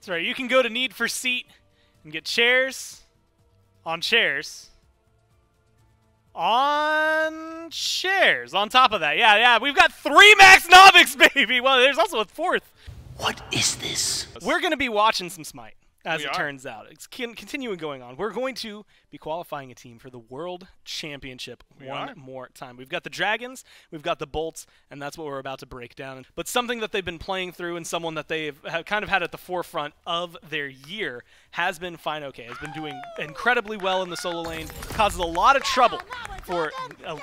That's right. You can go to Need for Seat and get chairs on chairs. On chairs. On top of that. Yeah. We've got 3 Max Novics, baby. Well, there's also a 4th. What is this? We're going to be watching some Smite, as it turns out. It's continuing going on. We're going to be qualifying a team for the World Championship one more time. We've got the Dragons, we've got the Bolts, and that's what we're about to break down. But something that they've been playing through and someone that they've kind of had at the forefront of their year has been Fineokay. Has been doing incredibly well in the solo lane, causes a lot of trouble for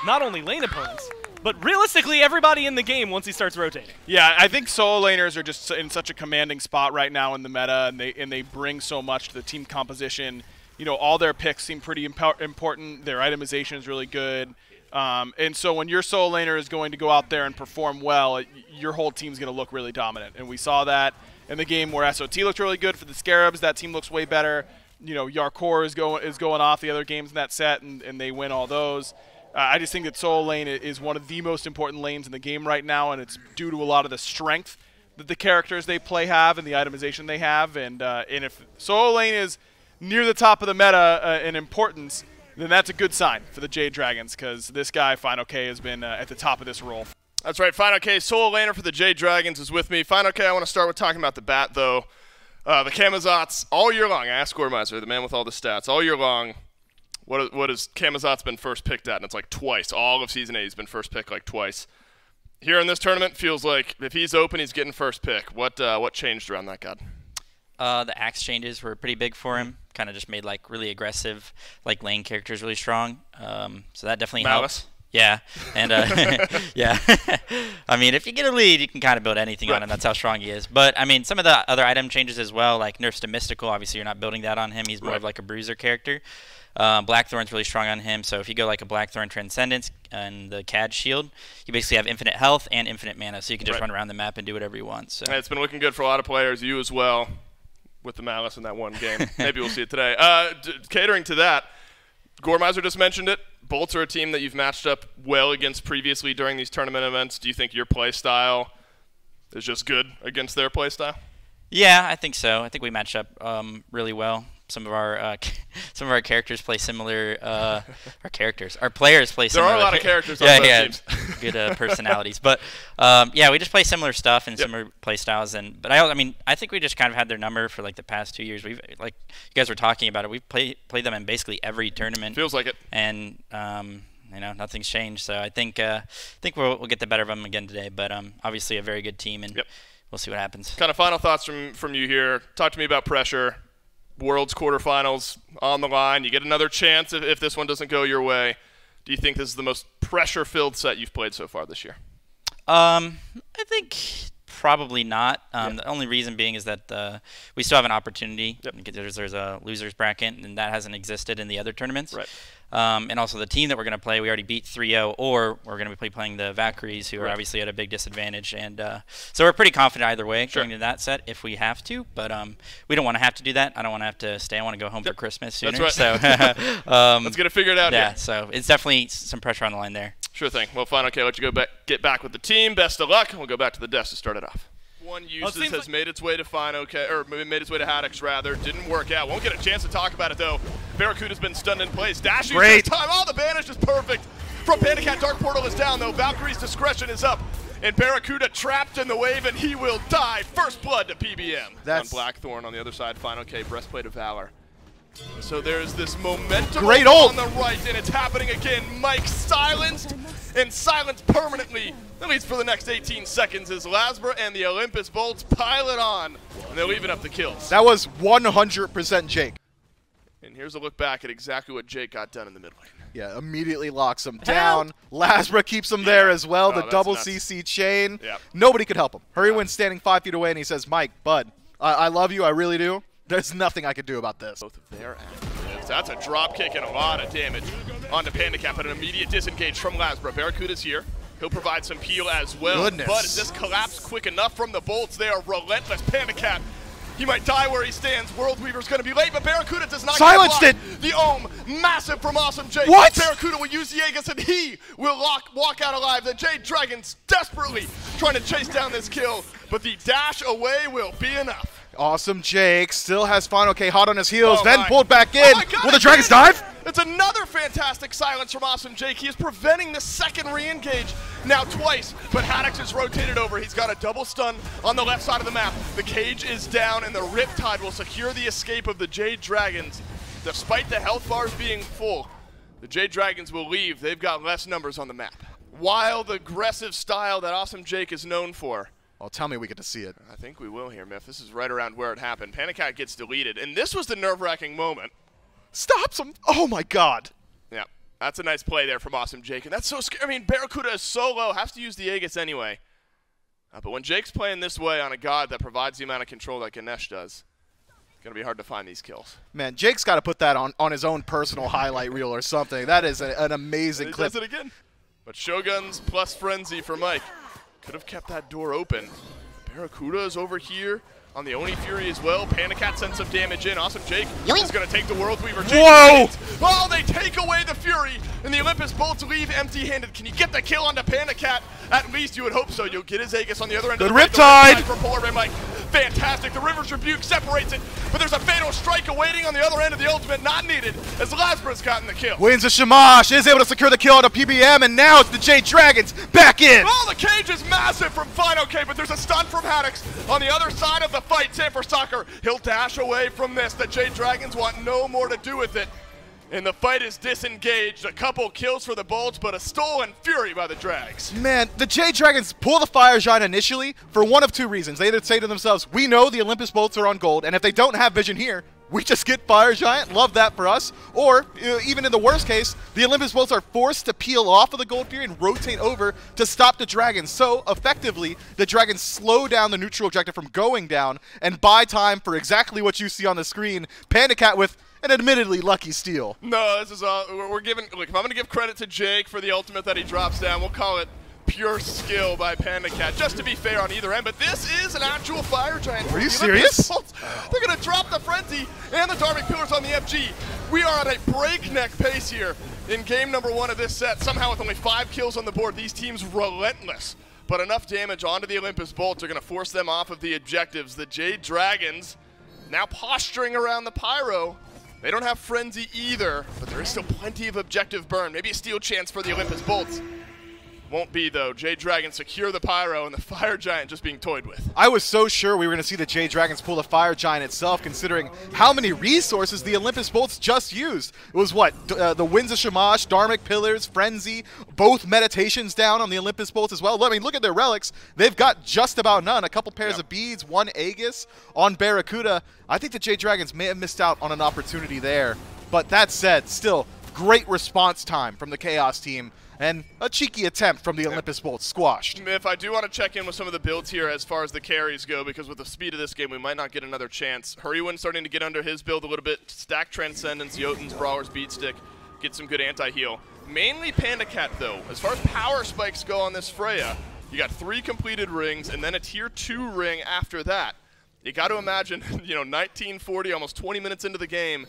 not only lane opponents, but realistically, everybody in the game once he starts rotating. Yeah, I think solo laners are just in such a commanding spot right now in the meta, and they bring so much to the team composition. You know, all their picks seem pretty important. Their itemization is really good. And so when your solo laner is going to go out there and perform well, your whole team's going to look really dominant. And we saw that in the game where SOT looked really good for the Scarabs. That team looks way better. You know, Yarkor is going off the other games in that set, and they win all those. I just think that solo lane is one of the most important lanes in the game right now, and it's due to a lot of the strength that the characters they play have and the itemization they have. And if solo lane is near the top of the meta in importance, then that's a good sign for the Jade Dragons, because this guy, Fineokay, has been at the top of this role. That's right. Fineokay, solo laner for the Jade Dragons, is with me. Fineokay, I want to start with talking about the bat, though. The Camazotz, all year long, I asked Goremizer, the man with all the stats, all year long, what has Camazotz been first picked at? And it's like twice. All of Season 8 he's been first pick like twice. Here in this tournament, feels like if he's open, he's getting first pick. What changed around that god? The axe changes were pretty big for him. Kind of just made like really aggressive, like lane characters really strong. So that definitely helps. Yeah, and yeah. I mean, if you get a lead, you can kind of build anything on him. That's how strong he is. But I mean, some of the other item changes as well, like nerfs to Mystical. Obviously, you're not building that on him. He's more of like a bruiser character. Blackthorn's really strong on him, so if you go like a Blackthorn Transcendence and the CAD shield, you basically have infinite health and infinite mana, so you can just run around the map and do whatever you want. So it's been looking good for a lot of players, you as well, with the Malice in that one game. Maybe we'll see it today. Catering to that, Goremizer just mentioned it. Bolts are a team that you've matched up well against previously during these tournament events. Do you think your play style is just good against their play style? Yeah, I think so. I think we match up really well. Some of our characters play similar. Our players play similar. There are a lot of characters on both teams. Good personalities. But yeah, we just play similar stuff and similar play styles. But I mean, I think we just kind of had their number for like the past 2 years. We've, like you guys were talking about it, we've played them in basically every tournament. Feels like it. And you know, nothing's changed. So I think we'll get the better of them again today. But obviously a very good team, and we'll see what happens. Kind of final thoughts from you here. Talk to me about pressure. World's quarterfinals on the line. You get another chance if this one doesn't go your way. Do you think this is the most pressure-filled set you've played so far this year? I think probably not. The only reason being is that we still have an opportunity. There's a loser's bracket, and that hasn't existed in the other tournaments. Right. And also the team that we're going to play, we already beat 3-0, or we're going to be playing the Valkyries, who are obviously at a big disadvantage. And so we're pretty confident either way going into that set if we have to. But we don't want to have to do that. I don't want to have to stay. I want to go home for Christmas sooner. That's right. So let's get it figured out here. So it's definitely some pressure on the line there. Sure thing. Well, fine. Okay, let you get back with the team. Best of luck. We'll go back to the desk to start it off. One uses has made its way to Fineokay, or made its way to Haddox rather. Didn't work out. Won't get a chance to talk about it though. Barracuda's been stunned in place. Dashing this time. Oh, the banish is perfect. From Pandacat, Dark Portal is down though. Valkyrie's discretion is up. And Barracuda trapped in the wave, and he will die. First blood to PBM. On Blackthorn on the other side. Fineokay, Breastplate of Valor. So there's this momentum on the right, and it's happening again. Mike silenced, and silenced permanently, at least for the next 18 seconds, as Lasbra and the Olympus Bolts pile it on, and they're leaving up the kills. That was 100% Jake. And here's a look back at exactly what Jake got done in the mid lane. Yeah, immediately locks him down. Lasbra keeps him there as well. The double CC chain. Nobody could help him. Hurrywin's standing 5 feet away, and he says, Mike, bud, I love you, I really do. There's nothing I could do about this. Both of their actives. That's a drop kick and a lot of damage onto Pandacat, but an immediate disengage from Lasbra. Barracuda's here. He'll provide some peel as well. But is this collapse quick enough from the Bolts? They are relentless. Pandacat, he might die where he stands. World Weaver's going to be late, but Barracuda does not silenced get it. The Ohm, massive from Awesome Jade. What? Barracuda will use the Aegis, and he will walk out alive. The Jade Dragons desperately trying to chase down this kill, but the dash away will be enough. Awesome Jake still has Fineokay hot on his heels, Oh then my. pulled back in. Oh my God, Will the Dragons dive? It's another fantastic silence from Awesome Jake. He is preventing the second re-engage now twice, but Haddix is rotated over. He's got a double stun on the left side of the map. The cage is down, and the Riptide will secure the escape of the Jade Dragons. Despite the health bars being full, the Jade Dragons will leave. They've got less numbers on the map. Wild, aggressive style that Awesome Jake is known for. Oh, tell me we get to see it. I think we will here, Myth. This is right around where it happened. Fineokay gets deleted, and this was the nerve-wracking moment. Stops him. Oh, my God. Yeah, that's a nice play there from Awesome Jake, and that's so scary. I mean, Barracuda is so low, has to use the Aegis anyway. But when Jake's playing this way on a god that provides the amount of control that Ganesh does, it's going to be hard to find these kills. Man, Jake's got to put that on his own personal highlight reel or something. That is an amazing clip. He does it again. But Shoguns plus Frenzy for Mike. Could have kept that door open. Barracuda is over here on the Oni Fury as well. Fineokay sends some damage in. Awesome Jake is going to take the World Weaver. Whoa! Oh, they take away the Fury, and the Olympus Bolts leave empty-handed. Can you get the kill onto Fineokay? At least you would hope so. You'll get his Aegis on the other end of the Riptide for Polar Bear Mike. Fantastic. The River's Rebuke separates it, but there's a fatal strike awaiting on the other end of the ultimate, not needed, as Lasbra's gotten the kill. Wins the Shamash, is able to secure the kill on a PBM, and now it's the Jade Dragons back in. Oh, the cage is massive from Fineokay, but there's a stun from Haddix on the other side of the fight. Sanford Soccer, he'll dash away from this. The Jade Dragons want no more to do with it. And the fight is disengaged. A couple kills for the Bolts, but a stolen Fury by the Drags. Man, the Jade Dragons pull the Fire Giant initially for one of two reasons. They either say to themselves, we know the Olympus Bolts are on gold, and if they don't have vision here, we just get Fire Giant. Love that for us. Or, even in the worst case, the Olympus Bolts are forced to peel off of the Gold Fury and rotate over to stop the Dragons. So, effectively, the Dragons slow down the neutral objective from going down and buy time for exactly what you see on the screen. Fineokay with an admittedly lucky steal. No, this is all, we're giving, look, if I'm going to give credit to Jake for the ultimate that he drops down, we'll call it pure skill by Fineokay, just to be fair on either end. But this is an actual Fire Giant. Are you serious? They're going to drop the Frenzy and the Dharmic Pillars on the FG. We are at a breakneck pace here in game number 1 of this set. Somehow with only 5 kills on the board, these teams relentless. But enough damage onto the Olympus Bolts are going to force them off of the objectives. The Jade Dragons now posturing around the Pyro. They don't have Frenzy either, but there is still plenty of objective burn. Maybe a steal chance for the Olympus Bolts. Won't be, though. Jade Dragons secure the Pyro, and the Fire Giant just being toyed with. I was so sure we were going to see the Jade Dragons pull the Fire Giant itself, considering how many resources the Olympus Bolts just used. It was what? The Winds of Shamash, Dharmic Pillars, Frenzy, both Meditations down on the Olympus Bolts as well. I mean, look at their relics. They've got just about none. A couple pairs of beads, 1 Aegis on Barracuda. I think the Jade Dragons may have missed out on an opportunity there. But that said, still, great response time from the Chaos team. And a cheeky attempt from the Olympus Bolts squashed. If I do want to check in with some of the builds here as far as the carries go, because with the speed of this game, we might not get another chance. Hurrywin starting to get under his build a little bit. Stack Transcendence, Jotun's, Brawler's, Beatstick, get some good anti-heal. Mainly Fineokay, though. As far as power spikes go on this Freya, you got 3 completed rings and then a tier 2 ring after that. You got to imagine, 1940, almost 20 minutes into the game,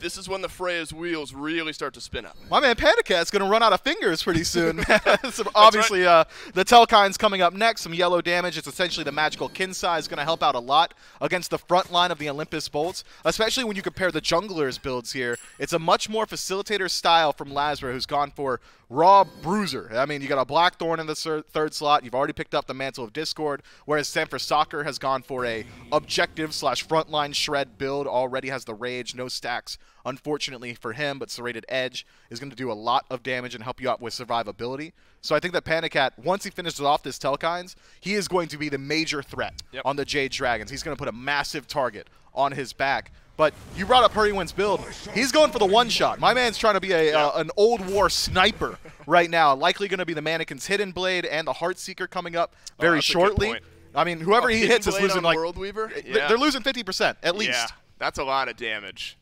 this is when the Freya's wheels really start to spin up. My man Fineokay's going to run out of fingers pretty soon. So obviously, the Telkine's coming up next. Some yellow damage. It's essentially the magical Kinsai is going to help out a lot against the front line of the Olympus Bolts, especially when you compare the junglers' builds here. It's a much more facilitator style from Lasbra, who's gone for raw bruiser. I mean, you got a Blackthorn in the 3rd slot. You've already picked up the Mantle of Discord, whereas Sanford Soccer has gone for a objective/frontline shred build. Already has the Rage, no stacks, unfortunately for him, but Serrated Edge is going to do a lot of damage and help you out with survivability. So I think that Fineokay, once he finishes off this Telkines, he is going to be the major threat on the Jade Dragons. He's going to put a massive target on his back. But you brought up Hurrywin's build. He's going for the one-shot. My man's trying to be an old war sniper right now. Likely going to be the Mannequin's Hidden Blade and the Heartseeker coming up very shortly. I mean, whoever he hits is losing like World Weaver? They're losing 50% at least. Yeah, that's a lot of damage.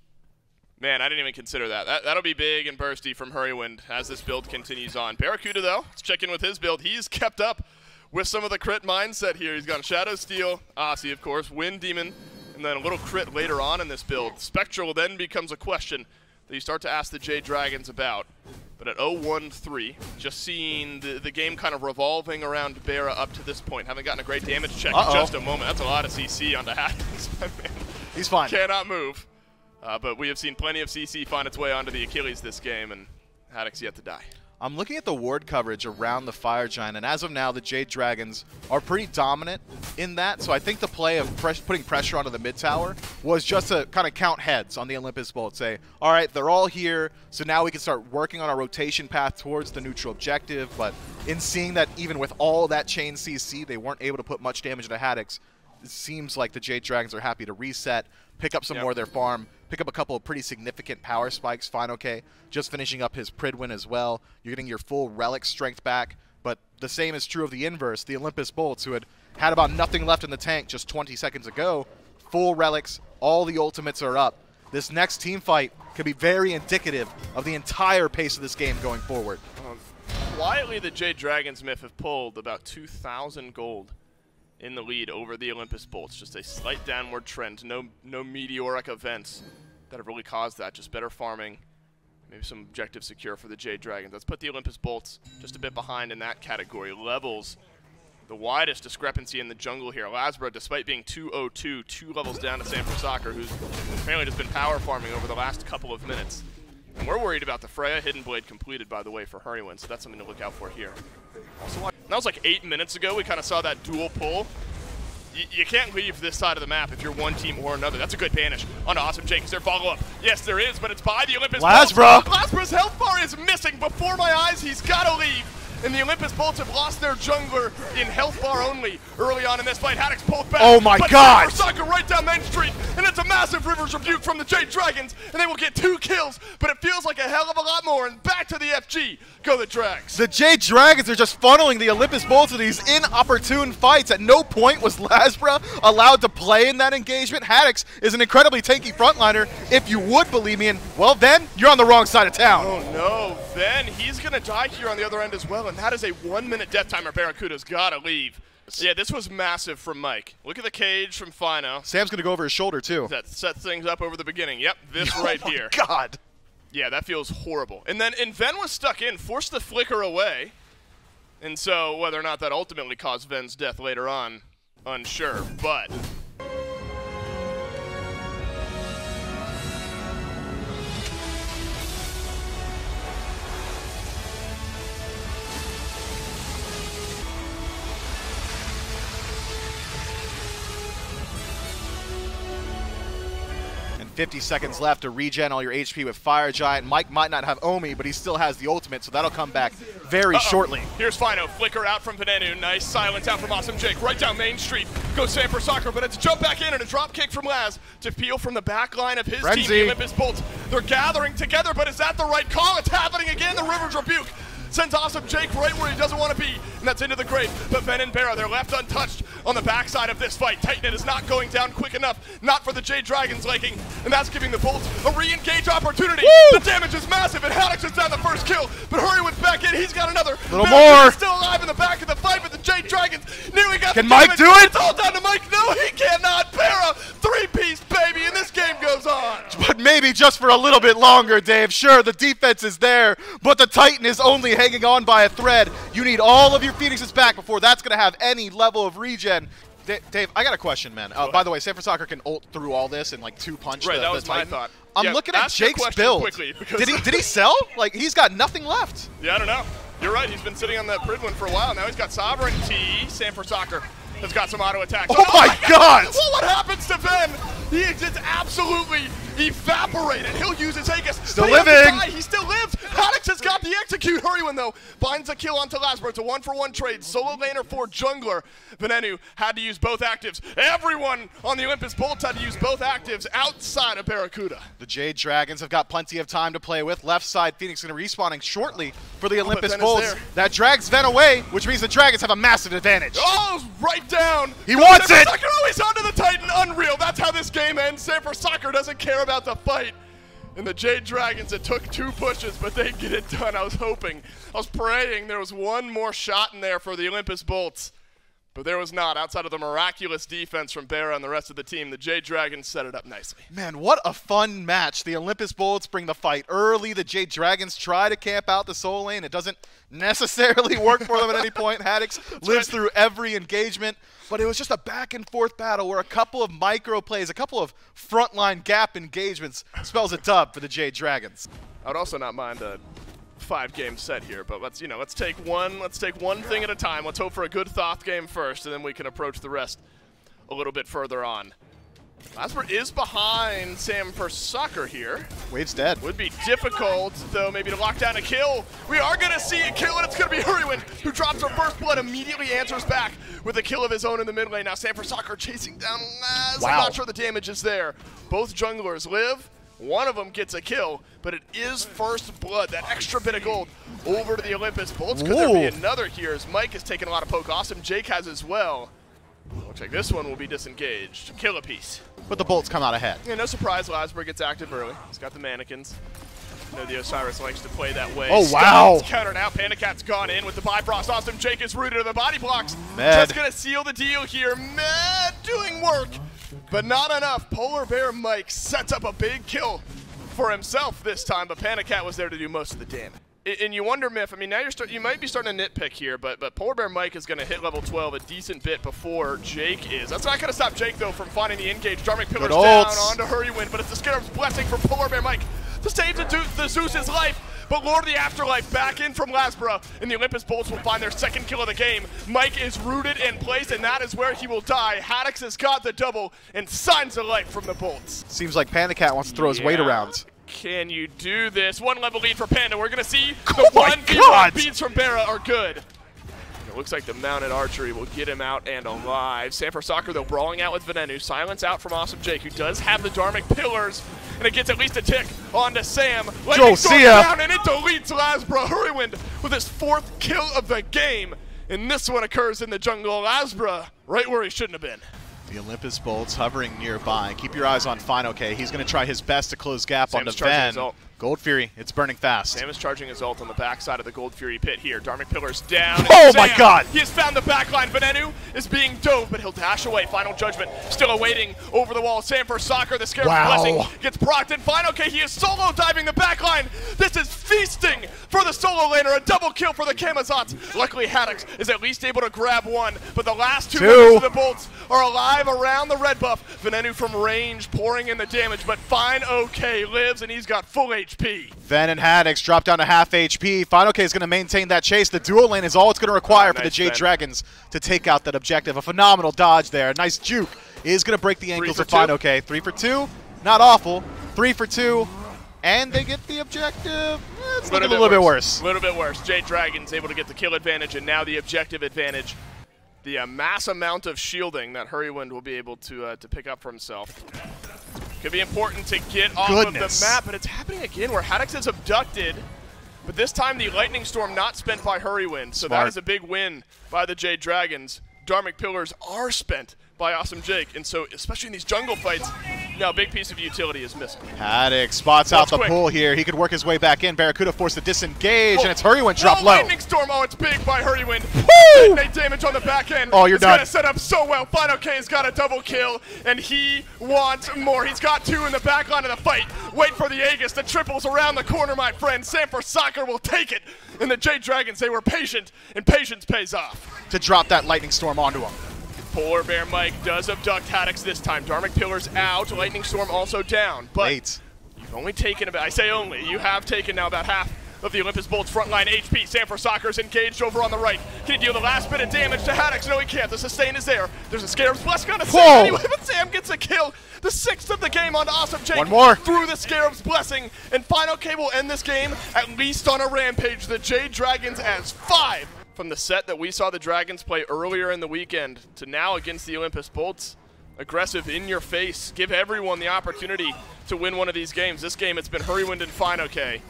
Man, I didn't even consider that. That'll be big and bursty from Hurrywin as this build continues on. Barracuda, though, let's check in with his build. He's kept up with some of the crit mindset here. He's got Shadow Steel, Aussie, of course, Wind Demon, and then a little crit later on in this build. Spectral then becomes a question that you start to ask the Jade Dragons about. But at 0-1-3, just seeing the game kind of revolving around Bera up to this point. Haven't gotten a great damage check in just a moment. That's a lot of CC onto Haddix. He's fine. Cannot move. But we have seen plenty of CC find its way onto the Achilles this game, and Haddix yet to die. I'm looking at the ward coverage around the Fire Giant, and as of now, the Jade Dragons are pretty dominant in that. So I think the play of putting pressure onto the mid tower was just to kind of count heads on the Olympus Bolt. Say, all right, they're all here, so now we can start working on our rotation path towards the neutral objective. But in seeing that even with all that chain CC, they weren't able to put much damage into Haddix, it seems like the Jade Dragons are happy to reset, pick up some more of their farm, pick up a couple of pretty significant power spikes. Fineokay just finishing up his Pridwin as well. You're getting your full relic strength back, but the same is true of the inverse. The Olympus Bolts, who had about nothing left in the tank just 20 seconds ago, full relics, all the ultimates are up. This next team fight could be very indicative of the entire pace of this game going forward. Quietly, the Jade Dragons, Myth, have pulled about 2,000 gold in the lead over the Olympus Bolts. Just a slight downward trend. No meteoric events that have really caused that. Just better farming. Maybe some objective secure for the Jade Dragons. Let's put the Olympus Bolts just a bit behind in that category. Levels, the widest discrepancy in the jungle here. Lasbro, despite being 2-0-2, 2 levels down to Sanford Soccer, who's apparently just been power farming over the last couple of minutes. And we're worried about the Freya. Hidden Blade completed, by the way, for Hurrywin, so that's something to look out for here. Also, that was like 8 minutes ago. We kind of saw that dual pull. You can't leave this side of the map if you're one team or another. That's a good banish onto Awesome Jake. Is there follow-up? Yes, there is, but it's by the Olympus Bolts. Lasbro's health bar is missing before my eyes. He's got to leave. And the Olympus Bolts have lost their jungler in health bar only early on in this fight. Haddix pulled back. Oh my God! Soccer right down Main Street, and it's a massive Rivers Rebuke from the Jade Dragons, and they will get 2 kills, but it feels like a hell of a lot more, and back to the FG go the Drags. The Jade Dragons are just funneling the Olympus Bolts to these inopportune fights. At no point was Lasbra allowed to play in that engagement. Haddix is an incredibly tanky frontliner, if you would believe me, and well then, you're on the wrong side of town. Oh no, then he's gonna die here on the other end as well, and that is a 1-minute death timer. Barracuda's gotta leave. Yeah, this was massive from Mike. Look at the cage from Fino. Sam's gonna go over his shoulder too. That sets things up over the beginning. Yep, this right here. Oh my God. Yeah, that feels horrible. And then Ven was stuck in, forced the flicker away. And so whether or not that ultimately caused Ven's death later on, unsure. But and 50 seconds left to regen all your HP with Fire Giant. Mike might not have Omi, but he still has the ultimate, so that'll come back very shortly. Here's Fino. Flicker out from Venenu. Nice silence out from Awesome Jake. Right down Main Street. Goes Sanford Soccer, but it's a jump back in and a drop kick from Laz to peel from the back line of his team, the Olympus Bolts. They're gathering together, but is that the right call? It's happening again. The Rivers Rebuke sends Awesome Jake right where he doesn't want to be, and that's into the grave. But Ven and Bera, they're left untouched on the backside of this fight. Titan is not going down quick enough, not for the Jade Dragons liking, and that's giving the Bolts a re-engage opportunity. Woo! The damage is massive, and Haddix is down the first kill, but Hurrywin's back in. He's got another. Little more. Still alive in the back of the fight, but the Jade Dragons nearly got Can the Mike damage. do it? It's all down to Mike. No, he cannot. Bera, 3-piece, baby, and this game goes on. But maybe just for a little bit longer, Dave. Sure, the defense is there, but the Titan is only hanging on by a thread. You need all of your Phoenixes back before that's going to have any level of regen. Dave, I got a question, man. By the way, Sanford Soccer can ult through all this and like 2-punch right, the that was Titan. my thought. I'm looking at Jake's build. Did he sell? Like, he's got nothing left. Yeah, I don't know. You're right. He's been sitting on that Pridwin for a while. Now he's got Sovereignty. Sanford Soccer has got some auto attacks. Oh my God! Well, what happens to Ven? He is just absolutely evaporated. He'll use his Aegis. Still living. He still lives. Haddix has got the execute. Hurrywin, though, binds a kill onto Lasbro. It's a 1-for-1 trade. Solo laner for jungler. Venenu had to use both actives. Everyone on the Olympus Bolts had to use both actives outside of Barracuda. The Jade Dragons have got plenty of time to play with. Left side, Phoenix going to respawning shortly for the Olympus Bolts. That drags Ven away, which means the Dragons have a massive advantage. Oh, right down. He wants it. Soccer always onto the Titan. Unreal. That's how this game ends. Sanford Soccer doesn't care about the fight. And the Jade Dragons, it took 2 pushes, but they get it done. I was praying there was one more shot in there for the Olympus Bolts. But there was not. Outside of the miraculous defense from Bera and the rest of the team, the Jade Dragons set it up nicely. Man, what a fun match. The Olympus Bullets bring the fight early. The Jade Dragons try to camp out the soul lane. It doesn't necessarily work for them at any point. Haddix lives through every engagement. But it was just a back-and-forth battle where a couple of micro plays, a couple of frontline gap engagements spells a dub for the Jade Dragons. I would also not mind a 5-game set here, but let's take one thing at a time. Let's hope for a good Thoth game first, and then we can approach the rest a little bit further on. Lasper is behind Sam for Soccer here. Wave's dead. Would be difficult, though, maybe to lock down a kill. We are going to see a kill, and it's going to be Hurriwind, who drops her first blood, immediately answers back with a kill of his own in the mid lane. Now Sam for Soccer chasing down Laz. Wow. I'm not sure the damage is there. Both junglers live. One of them gets a kill, but it is first blood, that extra bit of gold over to the Olympus Bolts. Could there be another here as Mike has taken a lot of poke. Awesome Jake has as well. Looks like this one will be disengaged. Kill a piece. But the Bolts come out ahead. Yeah, no surprise, Lasberg gets active early. He's got the mannequins. You know, the Osiris likes to play that way. Oh, wow. Countered out. Pandacat's gone in with the Bifrost. Awesome Jake is rooted to the body blocks. Med. Just going to seal the deal here. Med doing work, but not enough. Polar Bear Mike sets up a big kill for himself this time, but Pandacat was there to do most of the damage. And you wonder, Miff, I mean, now you might be starting to nitpick here, but Polar Bear Mike is going to hit level 12 a decent bit before Jake is. That's not going to stop Jake, though, from finding the engage. Darmic Pillars down onto Hurriwind, but it's the Scarab's blessing for Polar Bear Mike to save the Zeus's life. But Lord of the Afterlife back in from Lasbra, and the Olympus Bolts will find their second kill of the game. Mike is rooted in place, and that is where he will die. Haddix has got the double and signs of life from the Bolts. Seems like Pandacat wants to throw his weight around. Can you do this? One level lead for Panda. We're going to see the 1v1 beats from Bera are good. It looks like the mounted archery will get him out and alive. Sam for Soccer, though, brawling out with Venenu. Silence out from Awesome Jake, who does have the Dharmic Pillars, and it gets at least a tick onto Sam. Lightning Storm down, and it deletes Lasbra. Hurriwind with his 4th kill of the game. And this one occurs in the jungle. Lasbra right where he shouldn't have been. The Olympus Bolts hovering nearby. Keep your eyes on Fineokay. He's going to try his best to close gap on the Ven. Gold Fury, it's burning fast. Sam is charging his ult on the backside of the Gold Fury pit here. Dharmic Pillars down. Oh my god! He has found the backline. Venenu is being dove, but he'll dash away. Final Judgment still awaiting over the wall. Sam for Soccer, the Scarab's blessing gets procced. And Fineokay, he is solo diving the backline. This is feasting for the solo laner. A double kill for the Camazotz. Luckily, Haddix is at least able to grab one, but the last two members of the Bolts are alive around the red buff. Venenu from range pouring in the damage, but Fineokay lives, and he's got full HP. Ven and Haddix drop down to half HP. Fineokay is going to maintain that chase. The dual lane is all it's going to require for the Jade Dragons to take out that objective. A phenomenal dodge there. A nice juke is going to break the ankles of Fineokay. 3 for 2. Not awful. 3 for 2. And they get the objective. It's looking a little bit worse. A little bit worse. Jade Dragons able to get the kill advantage and now the objective advantage. The mass amount of shielding that Hurriwind will be able to pick up for himself. Could be important to get off of the map, but it's happening again where Haddix is abducted. But this time the Lightning Storm not spent by Hurriwind, so that is a big win by the Jade Dragons. Dharmic Pillars are spent by Awesome Jake, and so especially in these jungle fights, now a big piece of utility is missing. Haddix spots out the pull here. He could work his way back in. Barracuda forced to disengage, and it's Hurriwind drop low. Lightning Storm, it's big by Hurriwind. They damage on the back end. Oh, you're done. It's going to set up so well. Fineokay has got a double kill, and he wants more. He's got 2 in the back line of the fight. Wait for the Aegis. The triples around the corner, my friend. Sam for Soccer will take it. And the Jade Dragons, they were patient, and patience pays off. To drop that Lightning Storm onto him. Polar Bear Mike does abduct Haddix this time. Dharmic Pillars out. Lightning Storm also down. But you've only taken about, I say only, you have taken now about half of the Olympus Bolts frontline HP. Sam for Soccer is engaged over on the right. Can he deal the last bit of damage to Haddix? No, he can't. The sustain is there. There's a Scarab's Blessing on a Sam anyway, but Sam gets a kill. The 6th of the game on Awesome Jake. One more. Through the Scarab's Blessing. And Fineokay will end this game at least on a rampage. The Jade Dragons as 5. From the set that we saw the Dragons play earlier in the weekend to now against the Olympus Bolts. Aggressive, in your face, give everyone the opportunity to win one of these games. This game, it's been Hurriwind and Fineokay.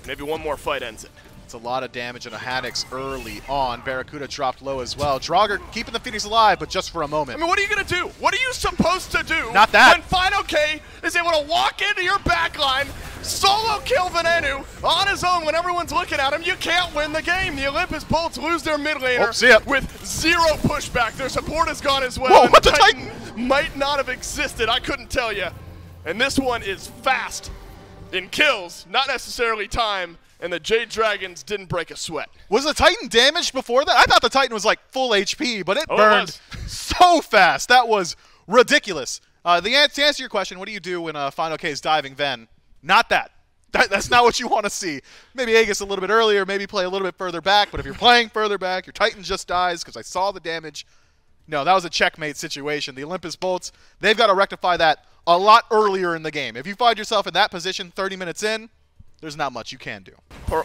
Maybe one more fight ends it. It's a lot of damage on a Haddix early on. Barracuda dropped low as well. Draugr keeping the Phoenix alive, but just for a moment. I mean, what are you going to do? What are you supposed to do? Not that. When Fineokay is able to walk into your backline, Solo kill Venenu on his own when everyone's looking at him. You can't win the game. The Olympus Bolts lose their mid laner with 0 pushback. Their support has gone as well. Whoa, and what the the Titan might not have existed. I couldn't tell you. And this one is fast in kills, not necessarily time. And the Jade Dragons didn't break a sweat. Was the Titan damaged before that? I thought the Titan was like full HP, but it burned so fast. That was ridiculous. To answer your question, what do you do when Fineokay is diving Ven? Not that. That's not what you want to see. Maybe Aegis a little bit earlier, maybe play a little bit further back, but if you're playing further back, your Titan just dies because I saw the damage. No, that was a checkmate situation. The Olympus Bolts, they've got to rectify that a lot earlier in the game. If you find yourself in that position 30 minutes in, there's not much you can do.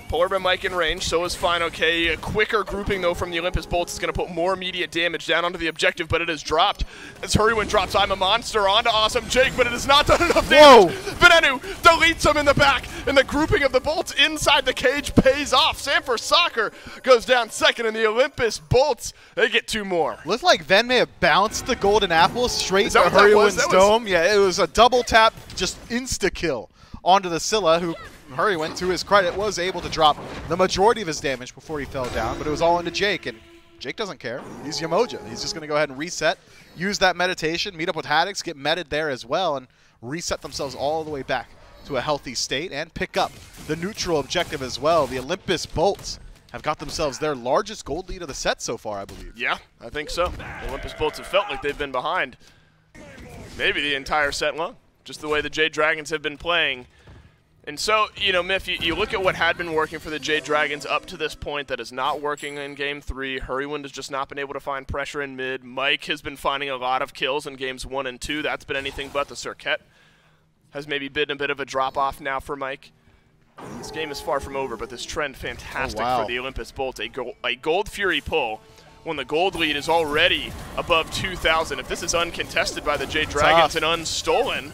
Polar Mike in range, so is Fineokay. A quicker grouping, though, from the Olympus Bolts is going to put more immediate damage down onto the objective, but it is dropped. As Hurrywin drops I'm a Monster onto Awesome Jake, but it has not done enough damage. Venenu deletes him in the back, and the grouping of the Bolts inside the cage pays off. Sanford Soccer goes down second, and the Olympus Bolts, they get 2 more. Looks like Ven may have bounced the golden apple straight to Hurrywin's dome. Yeah, it was a double tap, just insta-kill onto the Scylla, who Hurrywin, to his credit, was able to drop the majority of his damage before he fell down, but it was all into Jake, and Jake doesn't care. He's Yamoja. He's just going to go ahead and reset, use that meditation, meet up with Haddix, get meted there as well, and reset themselves all the way back to a healthy state and pick up the neutral objective as well. The Olympus Bolts have got themselves their largest gold lead of the set so far, I believe. Yeah, I think so. The Olympus Bolts have felt like they've been behind maybe the entire set long, just the way the Jade Dragons have been playing. And so, you know, Miff, you look at what had been working for the Jade Dragons up to this point that is not working in Game 3. Hurrywin has just not been able to find pressure in mid. Mike has been finding a lot of kills in Games 1 and 2. That's been anything but. The Circuit has maybe been a bit of a drop-off now for Mike. This game is far from over, but this trend fantastic for the Olympus Bolts. A Gold Fury pull when the gold lead is already above 2,000. If this is uncontested by the Jade Dragons and unstolen,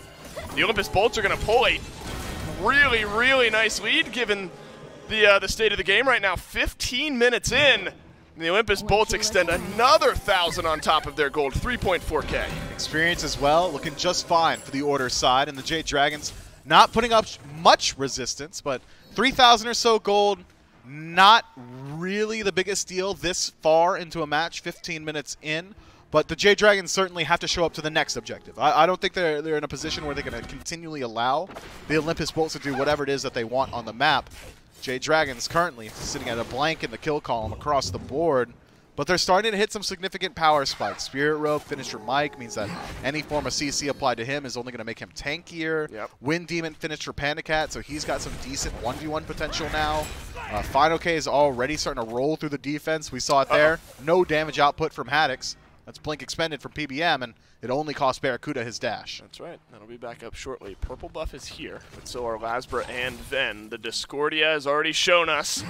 the Olympus Bolts are going to pull a really, really nice lead given the state of the game right now. 15 minutes in, the Olympus Bolts extend another 1,000 on top of their gold, 3.4K. Experience as well, looking just fine for the Order side, and the Jade Dragons not putting up much resistance, but 3,000 or so gold, not really the biggest deal this far into a match, 15 minutes in. But the Jade Dragons certainly have to show up to the next objective. I don't think they're in a position where they're going to continually allow the Olympus Bolts to do whatever it is that they want on the map. Jade Dragons currently sitting at a blank in the kill column across the board, but they're starting to hit some significant power spikes. Spirit Robe finished for Mike means that any form of CC applied to him is only going to make him tankier. Wind Demon finished for Pandacat, so he's got some decent 1v1 potential now. Fineokay is already starting to roll through the defense. We saw it there. No damage output from Haddix. That's Blink expended from PBM, and it only cost Barracuda his dash. That's right. That'll be back up shortly. Purple buff is here, but so are Lasbra and Ven. The Discordia has already shown us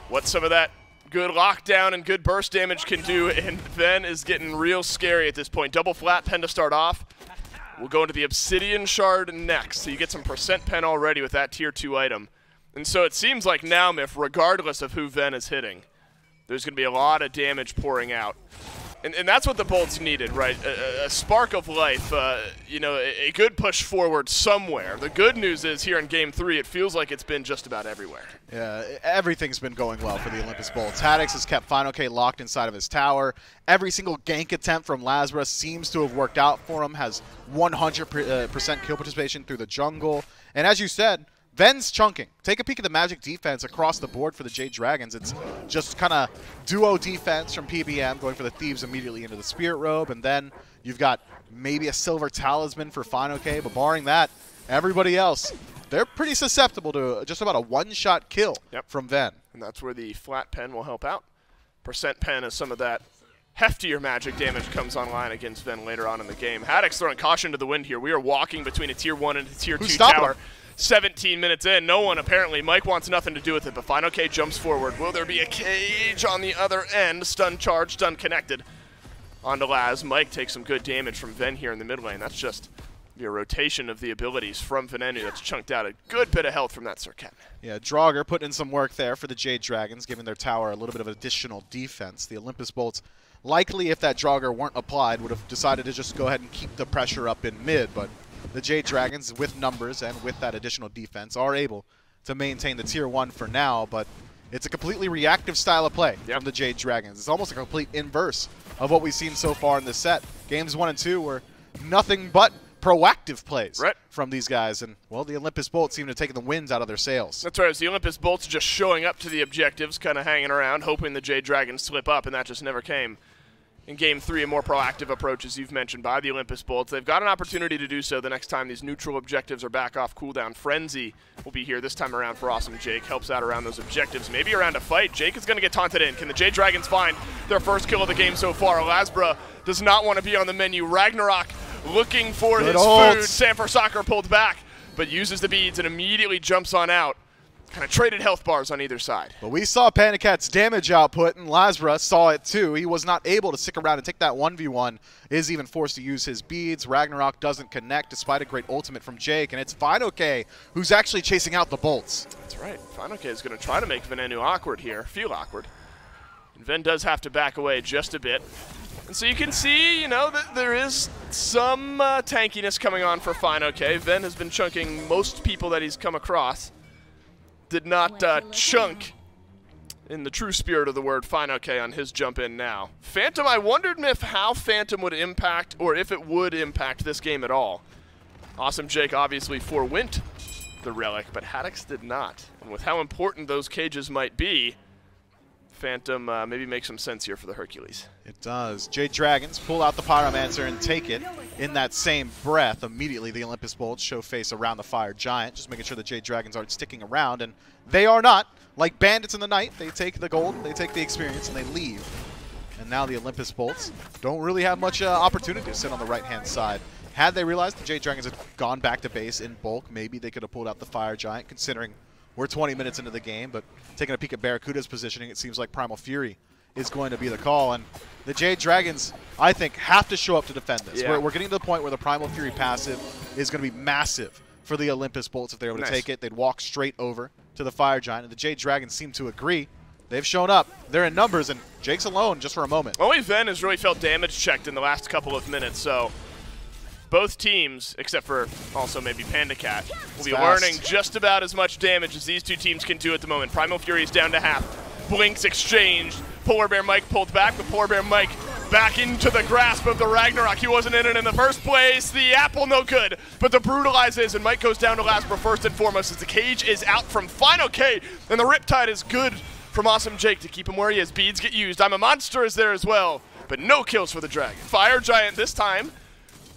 what some of that good lockdown and good burst damage can do, and Ven is getting real scary at this point. Double flat pen to start off. We'll go into the Obsidian Shard next, so you get some percent pen already with that tier 2 item. And so it seems like now, Miff, regardless of who Ven is hitting, there's going to be a lot of damage pouring out. And that's what the Bolts needed, right? A spark of life, you know, a good push forward somewhere. The good news is here in Game 3, it feels like it's been just about everywhere. Yeah, everything's been going well for the Olympus Bolts. Haddix has kept Fineokay locked inside of his tower. Every single gank attempt from Lasbra seems to have worked out for him, has 100% kill participation through the jungle. And as you said, Ven's chunking. Take a peek at the Magic defense across the board for the Jade Dragons. It's just kind of duo defense from PBM, going for the Thieves immediately into the Spirit Robe, and then you've got maybe a Silver Talisman for Fineokay, but barring that, everybody else, they're pretty susceptible to just about a one-shot kill from Ven. And that's where the flat pen will help out. Percent pen as some of that heftier magic damage comes online against Ven later on in the game. Haddix throwing caution to the wind here. We are walking between a tier 1 and a tier 2 tower. 17 minutes in, no one apparently. Mike wants nothing to do with it, but Fineokay jumps forward. Will there be a cage on the other end? Stun charge, stun connected onto Laz. Mike takes some good damage from Ven here in the mid lane. That's just the rotation of the abilities from Venenu that's chunked out a good bit of health from that Circuit. Yeah, Draugr putting in some work there for the Jade Dragons, giving their tower a little bit of additional defense. The Olympus Bolts, likely if that Draugr weren't applied, would have decided to just go ahead and keep the pressure up in mid, but the Jade Dragons, with numbers and with that additional defense, are able to maintain the Tier 1 for now, but it's a completely reactive style of play from the Jade Dragons. It's almost a complete inverse of what we've seen so far in this set. Games 1 and 2 were nothing but proactive plays from these guys, and, well, the Olympus Bolts seem to take the winds out of their sails. That's right. It's the Olympus Bolts just showing up to the objectives, kind of hanging around, hoping the Jade Dragons slip up, and that just never came. In Game 3, a more proactive approach, as you've mentioned, by the Olympus Bolts. They've got an opportunity to do so the next time these neutral objectives are back off cooldown. Frenzy will be here this time around for Awesome Jake. Helps out around those objectives, maybe around a fight. Jake is going to get taunted in. Can the Jade Dragons find their first kill of the game so far? Lasbra does not want to be on the menu. Ragnarok looking for his food. Sanford Soccer pulled back, but uses the beads and immediately jumps on out. Kind of traded health bars on either side. But we saw Fineokay's damage output, and Lasbra saw it too. He was not able to stick around and take that 1v1. Is even forced to use his beads. Ragnarok doesn't connect despite a great ultimate from Jake, and it's Fineokay who's actually chasing out the bolts. That's right. Fineokay is going to try to make Venenu awkward here, feel awkward. And Ven does have to back away just a bit. And so you can see, you know, that there is some tankiness coming on for Fineokay. Ven has been chunking most people that he's come across. Did not chunk, in the true spirit of the word, Fineokay on his jump in now. Phantom, I wondered how Phantom would impact, or if it would impact this game at all. Awesome Jake obviously forewent the relic, but Haddix did not. And with how important those cages might be, Phantom maybe makes some sense here for the Hercules. It does. Jade Dragons pull out the Pyromancer and take it. In that same breath, immediately the Olympus Bolts show face around the Fire Giant, just making sure the Jade Dragons aren't sticking around, and they are not. Like bandits in the night, they take the gold, they take the experience, and they leave. And now the Olympus Bolts don't really have much opportunity to sit on the right-hand side. Had they realized the Jade Dragons had gone back to base in bulk, maybe they could have pulled out the Fire Giant, considering we're 20 minutes into the game, but taking a peek at Barracuda's positioning, it seems like Primal Fury is going to be the call. And the Jade Dragons, I think, have to show up to defend this. We're getting to the point where the Primal Fury passive is going to be massive for the Olympus Bolts if they're able to take it. They'd walk straight over to the Fire Giant, and the Jade Dragons seem to agree. They've shown up. They're in numbers, and Jake's alone just for a moment. Only Ven has really felt damage checked in the last couple of minutes, so both teams, except for also maybe Pandacat, will be learning just about as much damage as these two teams can do at the moment. Primal Fury is down to half. Blinks exchanged. Polar Bear Mike pulled back, but Polar Bear Mike back into the grasp of the Ragnarok. He wasn't in it in the first place. The apple no good, but the Brutalize is, and Mike goes down to Lasbra first and foremost as the cage is out from Fineokay, and the Riptide is good from Awesome Jake to keep him where he is. Beads get used. I'm a Monster is there as well, but no kills for the Dragon. Fire Giant this time.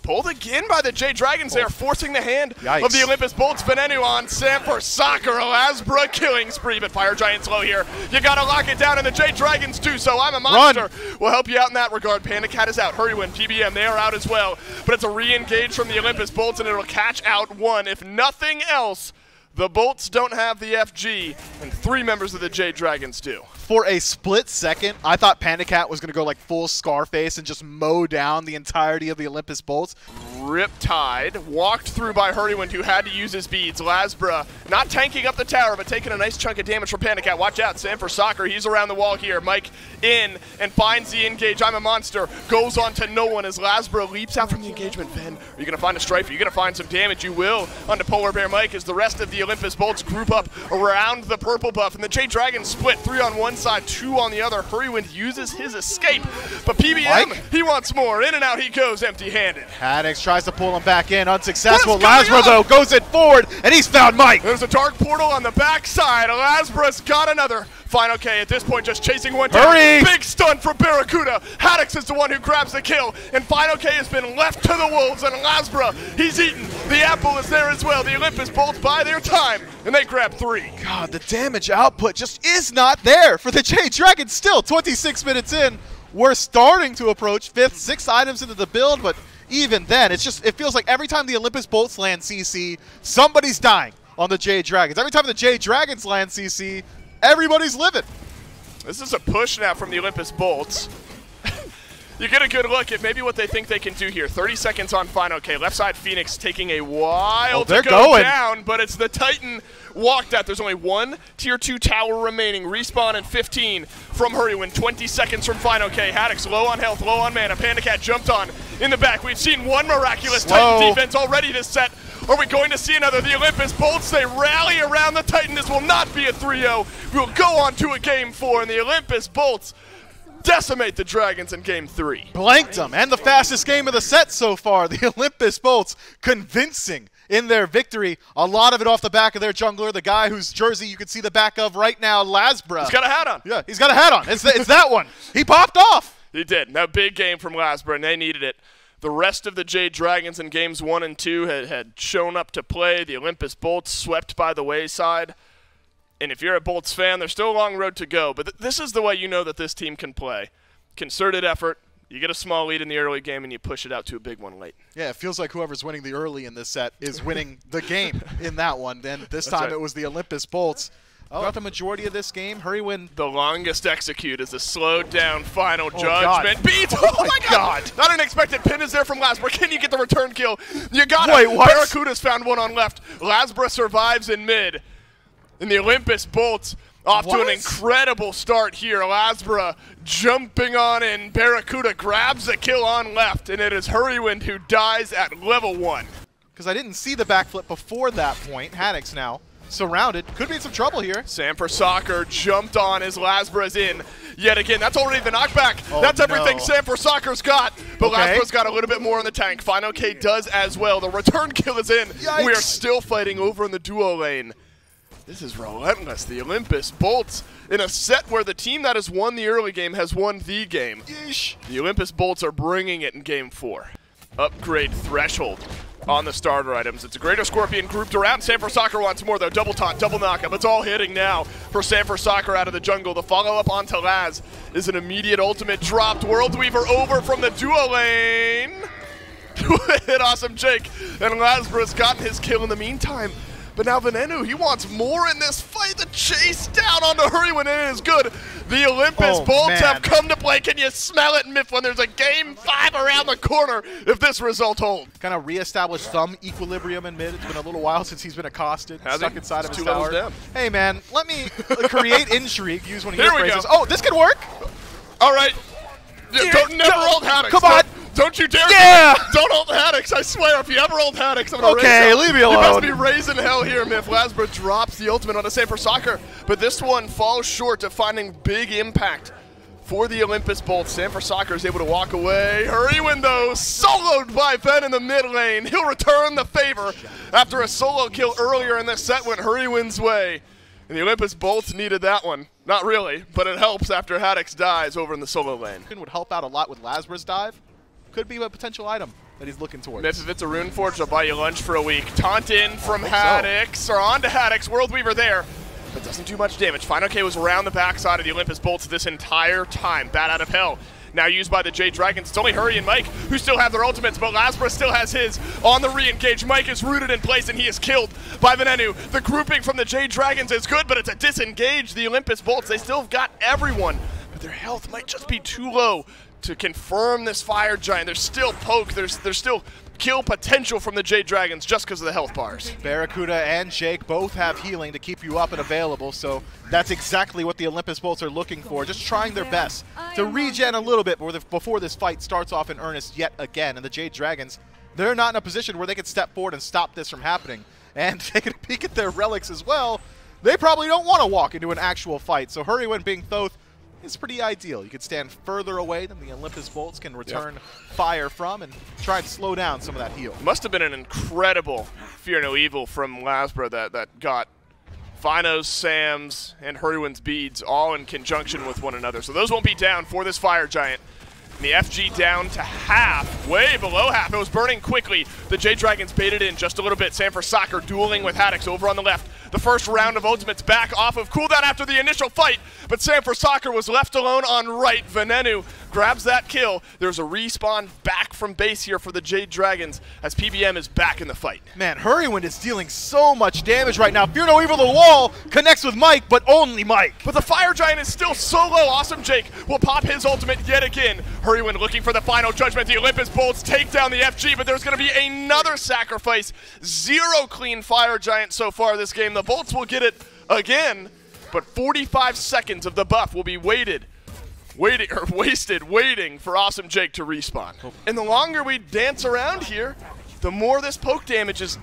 Pulled again by the Jade Dragons there, forcing the hand of the Olympus Bolts. Venenu on Sanford Soccer, Lasbra killing spree, but Fire Giant's low here. You gotta lock it down, and the Jade Dragons do so. I'm a Monster. We'll help you out in that regard. Pandacat is out. Hurrywin, PBM, they are out as well. But it's a re-engage from the Olympus Bolts, and it'll catch out one. If nothing else, the Bolts don't have the FG, and 3 members of the Jade Dragons do. For a split second, I thought Pandacat was going to go like full Scarface and just mow down the entirety of the Olympus Bolts. Riptide walked through by Hurrywin, who had to use his beads. Lasbra not tanking up the tower, but taking a nice chunk of damage from Pandacat. Watch out, Sanford Soccer, he's around the wall here. Mike in and finds the engage. I'm a Monster. Goes on to no one as Lasbra leaps out from the engagement. Ven, are you going to find a strife? Are you going to find some damage? You will onto Polar Bear Mike as the rest of the Olympus Bolts group up around the purple buff. And the Jade Dragons split 3 on one side, 2 on the other. Hurrywin uses his escape, but PBM, he wants more. In and out he goes empty-handed. Haddix tries to pull him back in, unsuccessful. Lasbra, though, goes it forward, and he's found Mike. There's a dark portal on the backside. Lasbra's got another. Fineokay at this point just chasing one down. Big stun for Barracuda. Haddix is the one who grabs the kill, and Fineokay has been left to the wolves, and Lasbra, he's eaten. The apple is there as well. The Olympus Bolts buy their time, and they grab 3. God, the damage output just is not there for the Jade Dragons still. 26 minutes in, we're starting to approach 5th, 6 items into the build, but even then, it feels like every time the Olympus Bolts land CC, somebody's dying on the Jade Dragons. Every time the Jade Dragons land CC, everybody's living. This is a push now from the Olympus Bolts. You get a good look at maybe what they think they can do here. 30 seconds on Fineokay. Left side Phoenix taking a while to go down, but it's the Titan walk that. There's only one Tier 2 tower remaining. Respawn in 15 from Hurrywin. 20 seconds from Fineokay. Haddox low on health, low on mana. Panda Cat jumped on in the back. We've seen one miraculous Titan defense already this set. Are we going to see another? The Olympus Bolts, they rally around the Titan. This will not be a 3-0. We will go on to a Game 4, and the Olympus Bolts decimate the Dragons in Game 3. Blanked them, and the fastest game of the set so far. The Olympus Bolts convincing in their victory. A lot of it off the back of their jungler, the guy whose jersey you can see the back of right now, Lasbra. He's got a hat on. Yeah, he's got a hat on. It's that one. He popped off. He did. Now, big game from Lasbra, and they needed it. The rest of the Jade Dragons in Games 1 and 2 had shown up to play. The Olympus Bolts swept by the wayside. And if you're a Bolts fan, there's still a long road to go. But this is the way you know that this team can play. Concerted effort. You get a small lead in the early game, and you push it out to a big one late. Yeah, it feels like whoever's winning the early in this set is winning the game in that one. And this time it was the Olympus Bolts. Throughout the majority of this game, Hurrywin. The longest execute is a slowed down final judgment. Beat! Oh my god! Not an expected pin is there from Lasbra. Can you get the return kill? You got it. Wait, what? Barracuda's found one on left. Lasbra survives in mid. And the Olympus Bolts off to an incredible start here. Lasbra jumping on in. Barracuda grabs a kill on left, and it is Hurrywin who dies at level 1. Because I didn't see the backflip before that point. Haddox now surrounded. Could be in some trouble here. Sam for Soccer jumped on as Lasbra's in. Yet again, that's already the knockback. Oh, that's everything Sam for Soccer's got. But Lasbra's got a little bit more in the tank. Fineokay does as well. The return kill is in. Yikes. We are still fighting over in the duo lane. This is relentless. The Olympus Bolts in a set where the team that has won the early game has won the game. Yeesh. The Olympus Bolts are bringing it in Game 4. Upgrade threshold on the starter items. It's a Greater Scorpion grouped around. Sam for Soccer wants more though. Double taunt, double knockup. It's all hitting now for Sam for Soccer out of the jungle. The follow-up onto Laz is an immediate ultimate dropped. World Weaver over from the duo lane. Hit awesome Jake. And Lasbra's gotten his kill in the meantime. But now Venenu, he wants more in this fight. The chase down onto Hurrywin, and it is good. The Olympus Bolts have come to play. Can you smell it, Miff, when there's a Game 5 around the corner if this result holds? Kind of reestablished some equilibrium in mid. It's been a little while since he's been accosted, stuck inside of his tower. Down. Hey, man, let me create intrigue. Use one of your phrases. Oh, this could work. All right. Don't never hold Haddox. Come on. Don't you dare! Yeah! Don't hold Haddox, I swear. If you ever hold Haddox, I'm gonna raise Okay, leave me alone. You must be raising hell here, Miff. Lasbra drops the ultimate on a Sam for Soccer, but this one falls short of finding big impact for the Olympus Bolts. Sam for Soccer is able to walk away. Hurrywin, though, soloed by Ben in the mid lane. He'll return the favor after a solo kill earlier in this set went Hurrywin's way. And the Olympus Bolts needed that one. Not really, but it helps after Haddox dies over in the solo lane. It would help out a lot with Lasbra's dive. Could be a potential item that he's looking towards. Miff, if it's a Rune Forge, I'll buy you lunch for a week. Taunt in from Haddox, or on to Haddox. World Weaver there, but doesn't do much damage. Fineokay was around the backside of the Olympus Bolts this entire time. Bat out of hell. Now used by the Jade Dragons. It's only Hurry and Mike who still have their ultimates, but Lasbra still has his on the re-engage. Mike is rooted in place, and he is killed by Venenu. The grouping from the Jade Dragons is good, but it's a disengage. The Olympus Bolts, they still have got everyone, but their health might just be too low to confirm this Fire Giant. There's still poke, there's still kill potential from the Jade Dragons just because of the health bars. Barracuda and Jake both have healing to keep you up and available, so that's exactly what the Olympus Bolts are looking for, just trying their best to regen a little bit before this fight starts off in earnest yet again. And the Jade Dragons, they're not in a position where they can step forward and stop this from happening. And taking a peek at their relics as well, they probably don't want to walk into an actual fight. So Hurrywin being Thoth is pretty ideal. You can stand further away than the Olympus Bolts can return fire from and try and slow down some of that heal. Must have been an incredible Fear No Evil from Lasbra that got Fino's, Sam's, and Hurrywin's beads all in conjunction with one another. So those won't be down for this Fire Giant. And the FG down to half, way below half. It was burning quickly. The Jade Dragons baited in just a little bit. Sam for Soccer dueling with Haddox over on the left. The first round of ultimates back off of cooldown after the initial fight, but Sam for Soccer was left alone on right. Venenu grabs that kill. There's a respawn back from base here for the Jade Dragons as PBM is back in the fight. Man, Hurrywind is dealing so much damage right now. Fear No Evil, the wall connects with Mike, but only Mike. But the Fire Giant is still so low. Awesome Jake will pop his ultimate yet again. Hurrywind looking for the final judgment. The Olympus Bolts take down the FG, but there's going to be another sacrifice. 0 clean Fire Giant so far this game. The Bolts will get it again, but 45 seconds of the buff will be wasted waiting for Awesome Jake to respawn. And the longer we dance around here, the more this poke damage is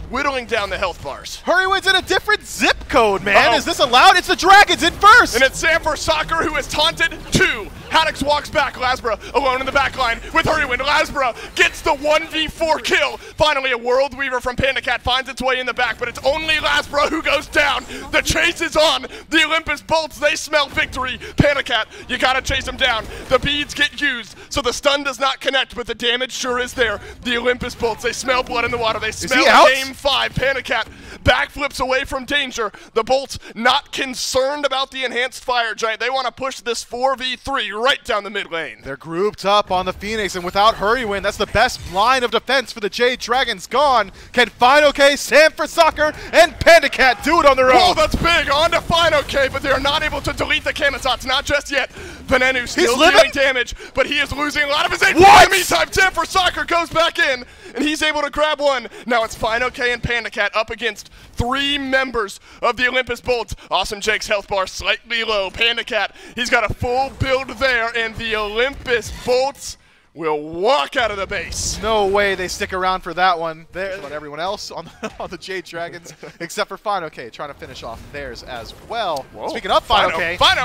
whittling down the health bars. Hurrywind's in a different zip code, man. Is this allowed? It's the Dragons in first. And it's Sanford Soccer who is taunted 2. Haddix walks back. Lasbra alone in the back line with Hurrywind. Lasbra gets the 1v4 kill. Finally, a World Weaver from Pandacat finds its way in the back, but it's only Lasbra who goes down. The chase is on. The Olympus Bolts, they smell victory. Pandacat, you gotta chase them down. The beads get used, so the stun does not connect, but the damage sure is there. The Olympus Bolts, they smell blood in the water. They smell game 5. Pandacat backflips away from danger. The Bolts not concerned about the enhanced Fire Giant. They want to push this 4v3 right down the mid lane. They're grouped up on the Phoenix, and without Hurrywind, that's the best line of defense for the Jade Dragons gone. Can Fineokay, Sanford Soccer, and Pandacat do it on their own? Oh, that's big. On to Fineokay, but they're not able to delete the Kamazats. Not just yet. Venenu still dealing damage, but he is losing a lot of his HP. In the meantime, Sanford Soccer goes back in, and he's able to grab one. Now it's Fineokay and Pandacat up against 3 members of the Olympus Bolts. Awesome Jake's health bar slightly low. Pandacat, he's got a full build there, and the Olympus Bolts will walk out of the base. No way they stick around for that one. There's everyone else on the Jade Dragons, except for Fineokay, trying to finish off theirs as well. Whoa. Speaking of Fineokay, Fino!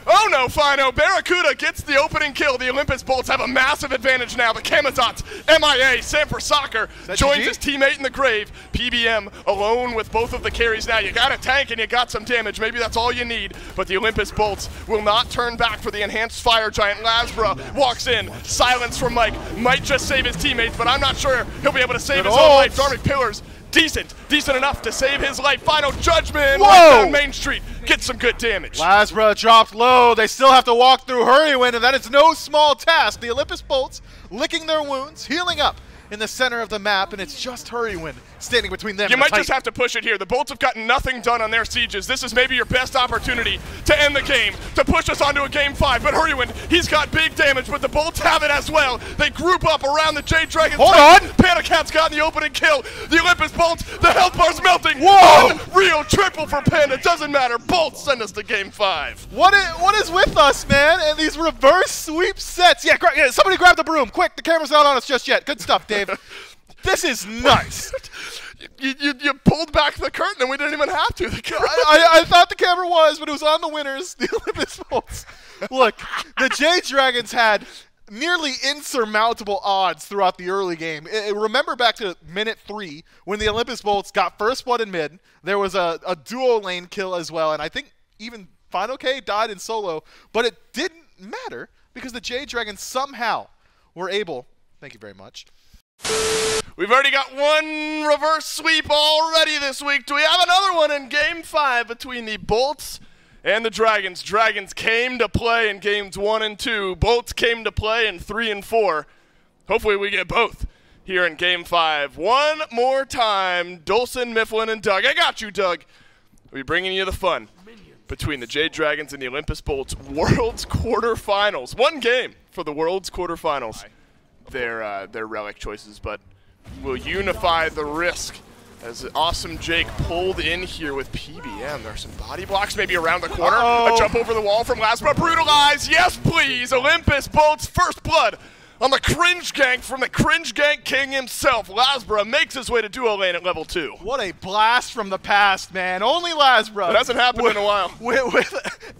Oh no, Fino! Barracuda gets the opening kill. The Olympus Bolts have a massive advantage now. The Kamazats, MIA, Sanford Soccer joins his teammate in the grave. PBM alone with both of the carries now. You got a tank and you got some damage. Maybe that's all you need. But the Olympus Bolts will not turn back for the enhanced Fire Giant. Lasbra walks in. Silence from Mike. Might just save his teammates, but I'm not sure he'll be able to save his own life. Darmic Pillars, decent enough to save his life. Final judgment right down Main Street. Get some good damage. Lasbra dropped low. They still have to walk through Hurrywind, and that is no small task. The Olympus Bolts licking their wounds, healing up in the center of the map, and it's just Hurrywind standing between them. You might just have to push it here. The Bolts have gotten nothing done on their sieges. This is maybe your best opportunity to end the game, to push us onto a game 5. But Hurrywind, he's got big damage, but the Bolts have it as well. They group up around the Jade Dragons. Hold on! Pandacat's got the opening kill. The Olympus Bolts, the health bar's melting. Whoa! Unreal triple for Panda. Doesn't matter. Bolts send us to game 5. What is with us, man? And these reverse sweep sets. Yeah, somebody grab the broom. Quick, the camera's not on us just yet. Good stuff, Dave. This is nuts. You pulled back the curtain and we didn't even have to. I thought the camera was, but it was on the winners, the Olympus Bolts. Look, the Jade Dragons had nearly insurmountable odds throughout the early game. Remember back to minute 3 when the Olympus Bolts got first blood in mid. There was a duo lane kill as well, and I think even Fineokay died in solo, but it didn't matter because the Jade Dragons somehow were able, thank you very much, we've already got one reverse sweep already this week. Do we have another one in game 5 between the Bolts and the Dragons? Dragons came to play in games 1 and 2. Bolts came to play in 3 and 4. Hopefully we get both here in game 5. One more time, Dolson, Mifflin, and Doug. I got you, Doug. We'll be bringing you the fun between the Jade Dragons and the Olympus Bolts World's quarterfinals. One game for the World's quarterfinals. Their relic choices, but will unify the risk as Awesome Jake pulled in here with PBM. There are some body blocks maybe around the corner. A jump over the wall from Lasbra. Brutalize. Yes, please. Olympus Bolts first blood on the cringe gank from the cringe gank king himself. Lasbra makes his way to duo lane at level 2. What a blast from the past, man. Only Lasbra. That hasn't happened in a while. With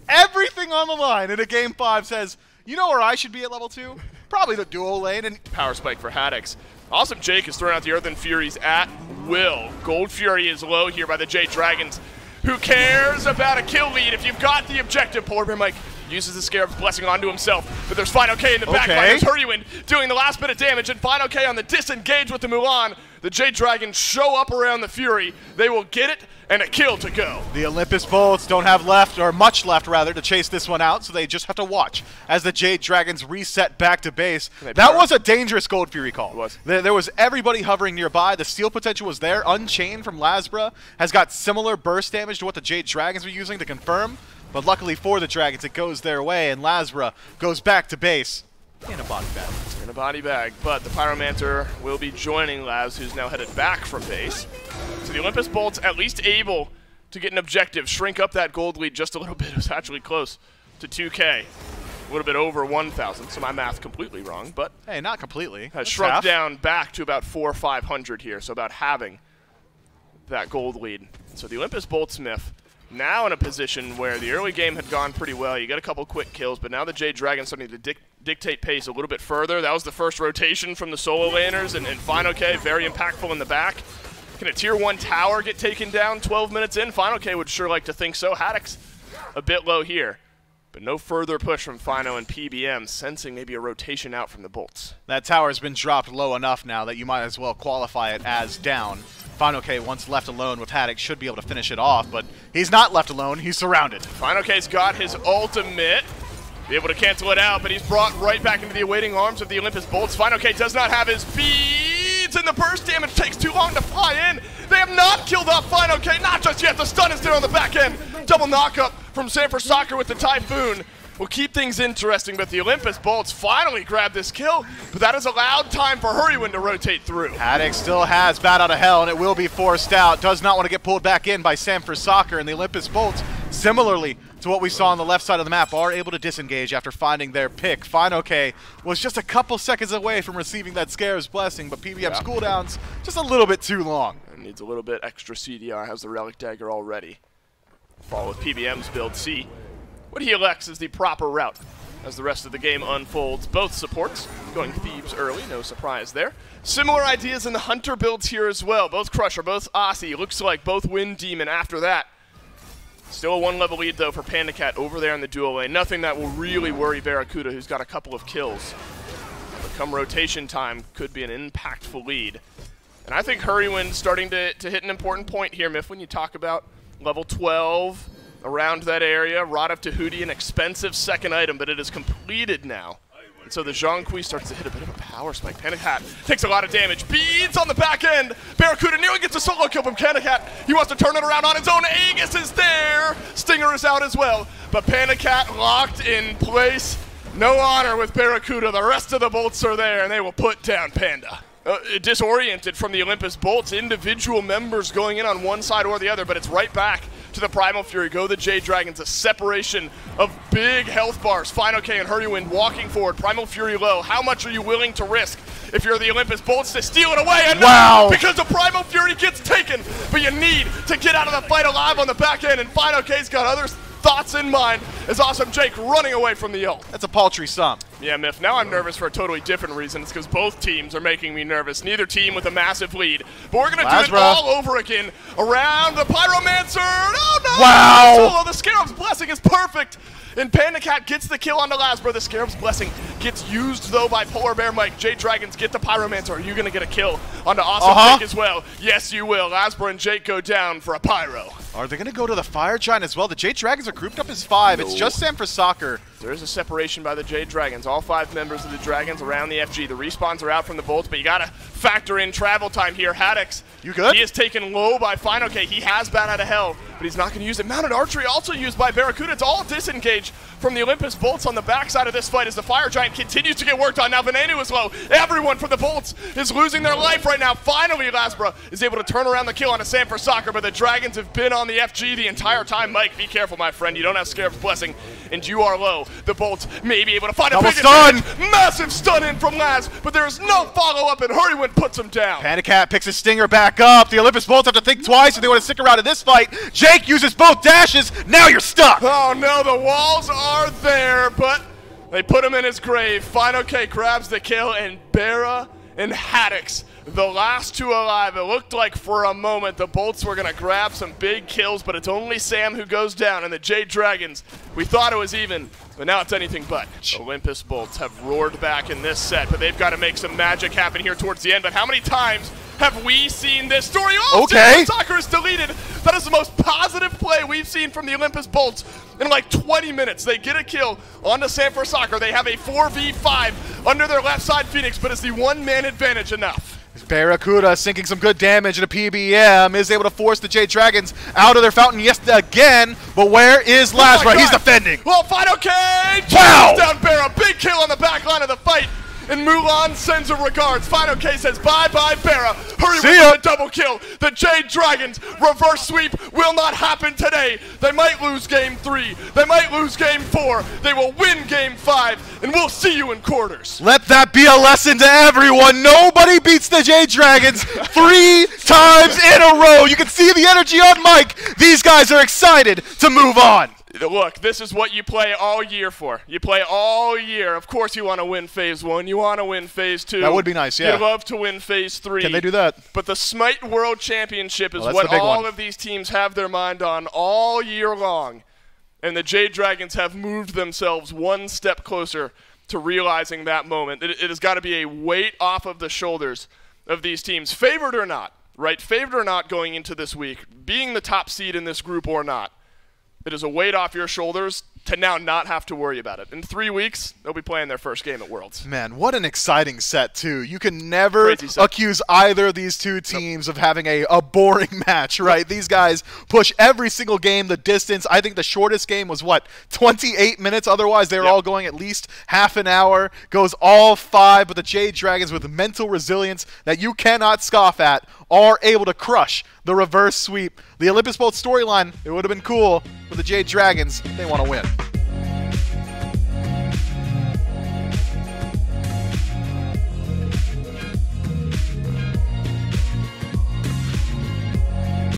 everything on the line in a game 5 says, you know where I should be at level 2? Probably the duo lane. And power spike for Haddix. Awesome Jake is throwing out the Earthen Furies at will. Gold Fury is low here by the Jade Dragons. Who cares about a kill lead if you've got the objective, Polar Bear Mike? Uses the Scarab's Blessing onto himself, but there's Fineokay in the back line. There's Hurrywind doing the last bit of damage, and Fineokay on the disengage with the Mulan. The Jade Dragons show up around the Fury. They will get it, and a kill to go. The Olympus Bolts don't have left, or much left rather, to chase this one out, so they just have to watch as the Jade Dragons reset back to base. That was a dangerous Gold Fury call. It was. There was everybody hovering nearby. The steal potential was there. Unchained from Lasbra has got similar burst damage to what the Jade Dragons were using to confirm, but luckily for the Dragons, it goes their way, and Lasbra goes back to base in a body bag. In a body bag, but the Pyromancer will be joining Laz, who's now headed back from base. So the Olympus Bolts at least able to get an objective, shrink up that gold lead just a little bit. It was actually close to 2K. A little bit over 1,000, so my math completely wrong, but hey, not completely. Has shrunk down back to about 400 or 500 here, so about halving that gold lead. So the Olympus Boltsmith now in a position where the early game had gone pretty well. You get a couple quick kills, but now the Jade Dragon's starting to dictate pace a little bit further. That was the first rotation from the solo laners, and Fineokay very impactful in the back. Can a tier 1 tower get taken down 12 minutes in? Fineokay would sure like to think so. Haddock's a bit low here, but no further push from Fino and PBM, sensing maybe a rotation out from the Bolts. That tower's been dropped low enough now that you might as well qualify it as down. Fineokay, once left alone with Haddock, should be able to finish it off, but he's not left alone. He's surrounded. Fineokay's got his ultimate. Be able to cancel it out, but he's brought right back into the awaiting arms of the Olympus Bolts. Fineokay does not have his beads, and the burst damage takes too long to fly in. They have not killed off Fineokay, not just yet. The stun is there on the back end. Double knockup from Sanford Soccer with the Typhoon. Will keep things interesting, but the Olympus Bolts finally grab this kill, but that has allowed time for Hurrywind to rotate through. Haddock still has Bat Out of Hell, and it will be forced out. Does not want to get pulled back in by Sanford Soccer, and the Olympus Bolts, similarly to what we saw on the left side of the map, are able to disengage after finding their pick. Fineokay was just a couple seconds away from receiving that Scarab's Blessing, but PBM's cooldown's just a little bit too long. And needs a little bit extra CDR, has the Relic Dagger already. Follow with PBM's build C. What he elects is the proper route as the rest of the game unfolds. Both supports going Thebes early, no surprise there. Similar ideas in the Hunter builds here as well. Both Crusher, both Aussie. Looks like both Wind Demon after that. Still a 1-level lead, though, for PandaCat over there in the dual lane. Nothing that will really worry Barracuda, who's got a couple of kills. But come rotation time, could be an impactful lead. And I think Hurrywind starting to hit an important point here, Miff, when you talk about level 12, around that area. Rod of Tahuti, an expensive second item, but it is completed now. And so the Zhongqi starts to hit a bit of a power spike. PandaCat takes a lot of damage. Beads on the back end. Barracuda nearly gets a solo kill from PandaCat. He wants to turn it around on his own. Aegis is there. Stinger is out as well. But PandaCat locked in place. No honor with Barracuda. The rest of the Bolts are there, and they will put down Panda. Disoriented from the Olympus Bolts. Individual members going in on one side or the other, but it's right back to the Primal Fury. Go the Jade Dragons, a separation of big health bars. Fineokay and Hurrywind walking forward. Primal Fury low. How much are you willing to risk if you're the Olympus Bolts to steal it away? And wow! Because the Primal Fury gets taken, but you need to get out of the fight alive on the back end, and Fineokay's got other thoughts in mind as Awesome Jake running away from the ult. That's a paltry sum. Yeah, Miff, now I'm nervous for a totally different reason. It's because both teams are making me nervous. Neither team with a massive lead. But we're going to do it all over again around the Pyromancer. Oh, no! Wow! Solo. The Scarab's Blessing is perfect. And PandaCat gets the kill onto Lasbra. The Scarab's Blessing gets used, though, by Polar Bear Mike. Jade Dragons get the Pyromancer. Are you going to get a kill onto Awesome Jake as well? Yes, you will. Lasbra and Jake go down for a Pyro. Are they going to go to the Fire Giant as well? The Jade Dragons are grouped up as 5. No. It's just Sam for Soccer. There is a separation by the Jade Dragons. All 5 members of the Dragons around the FG. The respawns are out from the Bolts, but you got to factor in travel time here. Haddock's. You good? He is taken low by Fineokay. He has Bat Out of Hell, but he's not going to use it. Mounted Archery also used by Barracuda. It's all disengaged from the Olympus Bolts on the backside of this fight as the Fire Giant continues to get worked on. Now Venenu is low. Everyone from the Bolts is losing their life right now. Finally, Lasbra is able to turn around the kill on a Sam for Soccer, but the Dragons have been on the FG the entire time. Mike, be careful, my friend. You don't have Scarab's Blessing, and you are low. The Bolts may be able to find a big advantage. Massive stun in from Laz, but there is no follow-up, and Hurrywind puts him down. PandaCat picks his Stinger back up. The Olympus Bolts have to think twice if they want to stick around in this fight. Jake uses both dashes. Now you're stuck. Oh, no, the walls are there, but they put him in his grave. Fineokay grabs the kill, and Barra and Haddix, the last two alive. It looked like for a moment the Bolts were going to grab some big kills, but it's only Sam who goes down, and the Jade Dragons, we thought it was even, but now it's anything but. Olympus Bolts have roared back in this set, but they've got to make some magic happen here towards the end. But how many times have we seen this story? Oh, okay. Soccer is deleted. That is the most positive play we've seen from the Olympus Bolts in like 20 minutes. They get a kill onto Sanford Soccer. They have a 4v5 under their left side Phoenix, but is the one-man advantage enough? Barracuda sinking some good damage, and a PBM is able to force the Jade Dragons out of their fountain yet again. But where is Lazra? He's defending. Well, Fineokay wow. down Barra. Big kill on the back line of the fight. And Mulan sends her regards. Fineokay says bye-bye, Barra. Hurry with the double kill. The Jade Dragons reverse sweep will not happen today. They might lose game 3. They might lose game 4. They will win game 5, and we'll see you in quarters. Let that be a lesson to everyone. Nobody beats the Jade Dragons 3 times in a row. You can see the energy on Mike. These guys are excited to move on. Look, this is what you play all year for. You play all year. Of course you want to win Phase 1. You want to win Phase 2. That would be nice, yeah. You'd love to win Phase 3. Can they do that? But the Smite World Championship is what all of these teams have their mind on all year long. And the Jade Dragons have moved themselves one step closer to realizing that moment. It has got to be a weight off of the shoulders of these teams, favored or not, right? Favored or not going into this week, being the top seed in this group or not. It is a weight off your shoulders to now not have to worry about it. In 3 weeks, they'll be playing their first game at Worlds. Man, what an exciting set, too. You can never accuse either of these two teams of having a boring match, right? These guys push every single game the distance. I think the shortest game was, what, 28 minutes? Otherwise, they were all going at least half an hour. Goes all 5, but the Jade Dragons, with mental resilience that you cannot scoff at, are able to crush the reverse sweep. The Olympus Bolt storyline, it would have been cool, but the Jade Dragons, they want to win.